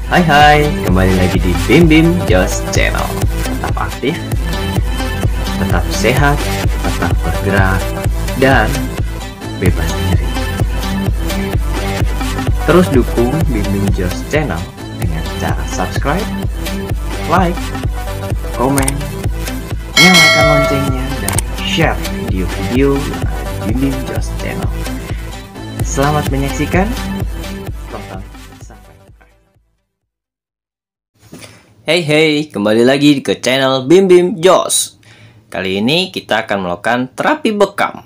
Hai, kembali lagi di Bim Bim Jos Channel. Tetap aktif, tetap sehat, tetap bergerak, dan bebas diri. Terus dukung Bim Bim Jos Channel dengan cara subscribe, like, komen, nyalakan loncengnya, dan share video-video yang ada di Bim Bim Jos Channel. Selamat menyaksikan. Tonton sampai akhir. Hey, kembali lagi ke channel Bim Bim Jos. Kali ini kita akan melakukan terapi bekam.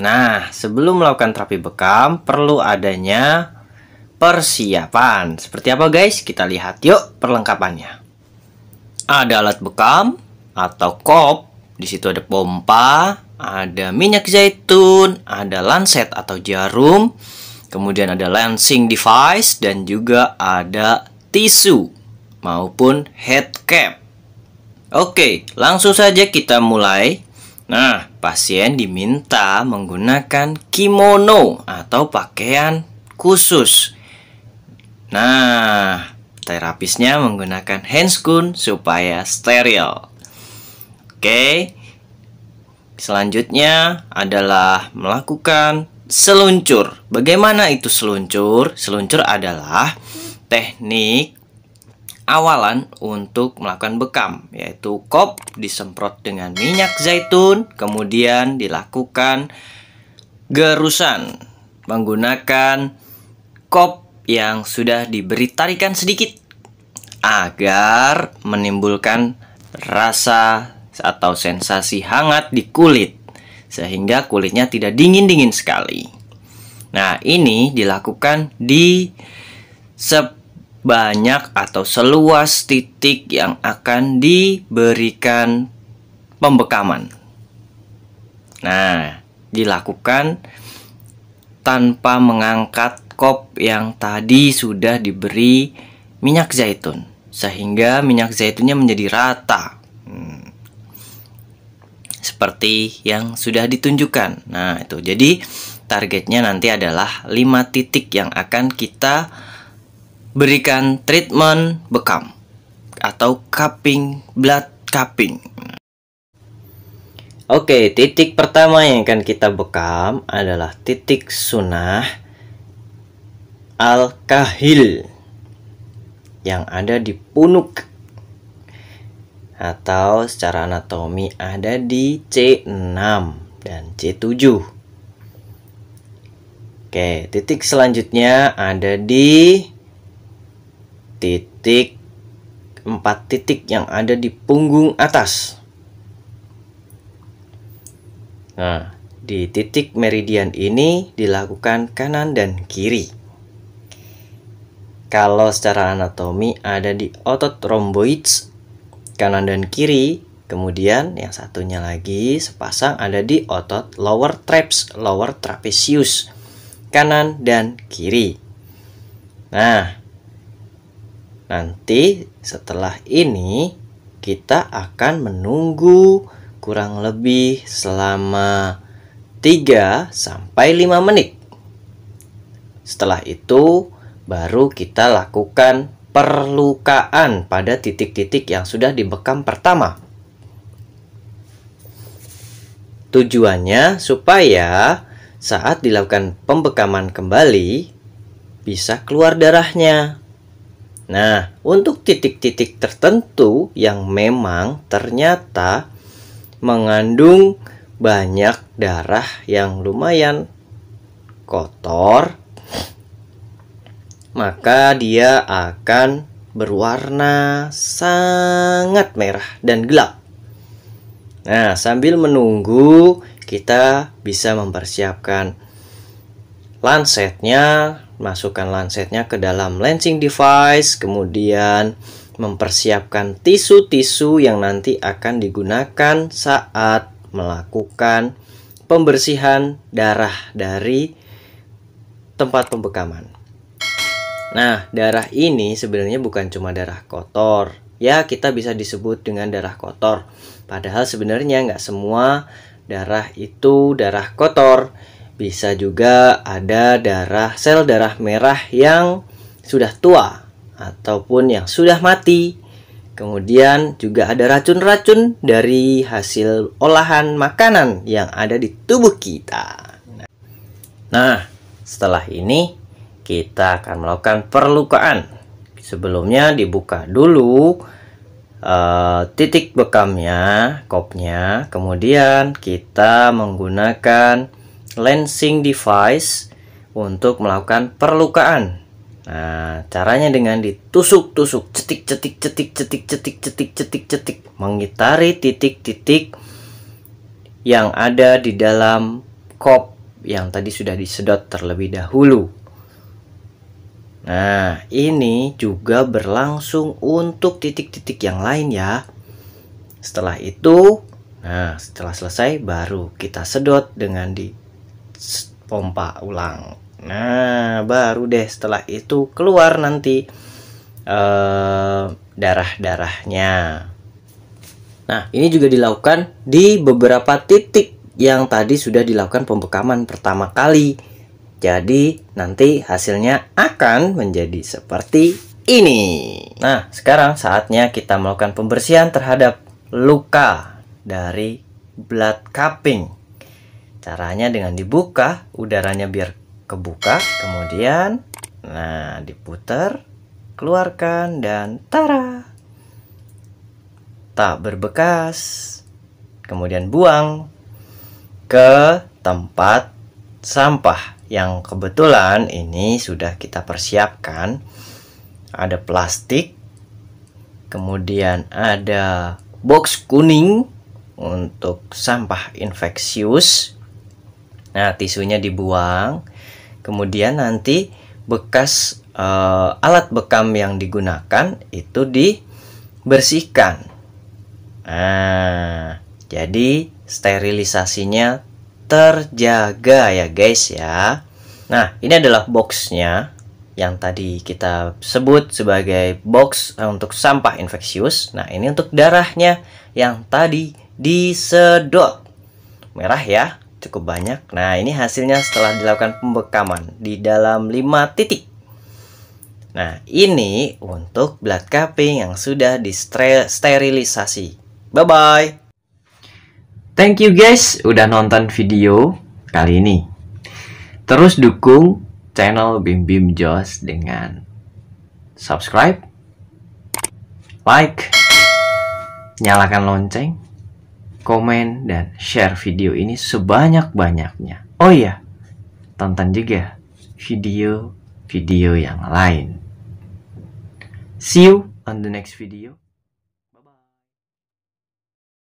Nah, sebelum melakukan terapi bekam, perlu adanya persiapan. Seperti apa guys? Kita lihat yuk perlengkapannya. Ada alat bekam atau kop. Di situ ada pompa, ada minyak zaitun, ada lancet atau jarum, kemudian ada lancing device, dan juga ada tisu maupun head cap. Oke, langsung saja kita mulai. Nah, pasien diminta menggunakan kimono atau pakaian khusus. Nah, terapisnya menggunakan handscoon supaya steril. Oke, selanjutnya adalah melakukan seluncur. Bagaimana itu seluncur? Seluncur adalah teknik awalan untuk melakukan bekam, yaitu kop disemprot dengan minyak zaitun, kemudian dilakukan gerusan menggunakan kop yang sudah diberi tarikan sedikit agar menimbulkan rasa atau sensasi hangat di kulit, sehingga kulitnya tidak dingin-dingin sekali. Nah, ini dilakukan di sebanyak atau seluas titik yang akan diberikan pembekaman. Nah, dilakukan tanpa mengangkat kop yang tadi sudah diberi minyak zaitun, sehingga minyak zaitunnya menjadi rata. Seperti yang sudah ditunjukkan. Nah, itu. Jadi, targetnya nanti adalah 5 titik yang akan kita berikan treatment bekam atau cupping, blood cupping. Oke, titik pertama yang akan kita bekam adalah titik sunnah al-kahil yang ada di punuk, atau secara anatomi ada di C6 dan C7. Oke, titik selanjutnya ada di titik 4 titik yang ada di punggung atas. Nah, di titik meridian ini dilakukan kanan dan kiri. Kalau secara anatomi ada di otot rhomboids kanan dan kiri, kemudian yang satunya lagi sepasang ada di otot lower trapezius kanan dan kiri. Nah, nanti setelah ini kita akan menunggu kurang lebih selama 3 sampai 5 menit. Setelah itu baru kita lakukan perlukaan pada titik-titik yang sudah dibekam pertama. Tujuannya supaya saat dilakukan pembekaman kembali bisa keluar darahnya. Nah, untuk titik-titik tertentu yang memang ternyata mengandung banyak darah yang lumayan kotor, maka dia akan berwarna sangat merah dan gelap. Nah, sambil menunggu kita bisa mempersiapkan lancetnya, masukkan lancetnya ke dalam lancing device, kemudian mempersiapkan tisu-tisu yang nanti akan digunakan saat melakukan pembersihan darah dari tempat pembekaman. Nah, darah ini sebenarnya bukan cuma darah kotor. Ya, kita bisa disebut dengan darah kotor. Padahal sebenarnya nggak semua darah itu darah kotor. Bisa juga ada sel darah merah yang sudah tua ataupun yang sudah mati. Kemudian juga ada racun-racun dari hasil olahan makanan yang ada di tubuh kita. Nah, setelah ini kita akan melakukan perlukaan. Sebelumnya dibuka dulu titik bekamnya, kopnya. Kemudian kita menggunakan lensing device untuk melakukan perlukaan. Nah, caranya dengan ditusuk-tusuk, cetik, mengitari titik-titik yang ada di dalam kop yang tadi sudah disedot terlebih dahulu. Nah, ini juga berlangsung untuk titik-titik yang lain ya. Setelah itu, nah setelah selesai baru kita sedot dengan dipompa ulang. Nah, baru deh setelah itu keluar nanti darah-darahnya. Nah, ini juga dilakukan di beberapa titik yang tadi sudah dilakukan pembekaman pertama kali. Jadi, nanti hasilnya akan menjadi seperti ini. Nah, sekarang saatnya kita melakukan pembersihan terhadap luka dari blood cupping. Caranya dengan dibuka udaranya biar kebuka, kemudian nah diputar, keluarkan, dan tara, tak berbekas. Kemudian buang ke tempat sampah yang kebetulan ini sudah kita persiapkan. Ada plastik, kemudian ada box kuning untuk sampah infeksius. Nah, tisunya dibuang. Kemudian nanti bekas alat bekam yang digunakan itu dibersihkan. Nah, jadi sterilisasinya terjaga ya guys ya. Nah, ini adalah boxnya yang tadi kita sebut sebagai box untuk sampah infeksius. Nah, ini untuk darahnya yang tadi disedot. Merah ya, cukup banyak. Nah, ini hasilnya setelah dilakukan pembekaman di dalam 5 titik. Nah, ini untuk blood cupping yang sudah disterilisasi. Bye-bye. Thank you guys udah nonton video kali ini. Terus dukung channel Bim Bim Jos dengan subscribe, like, nyalakan lonceng, komen, dan share video ini sebanyak-banyaknya. Oh iya, tonton juga video-video yang lain. See you on the next video.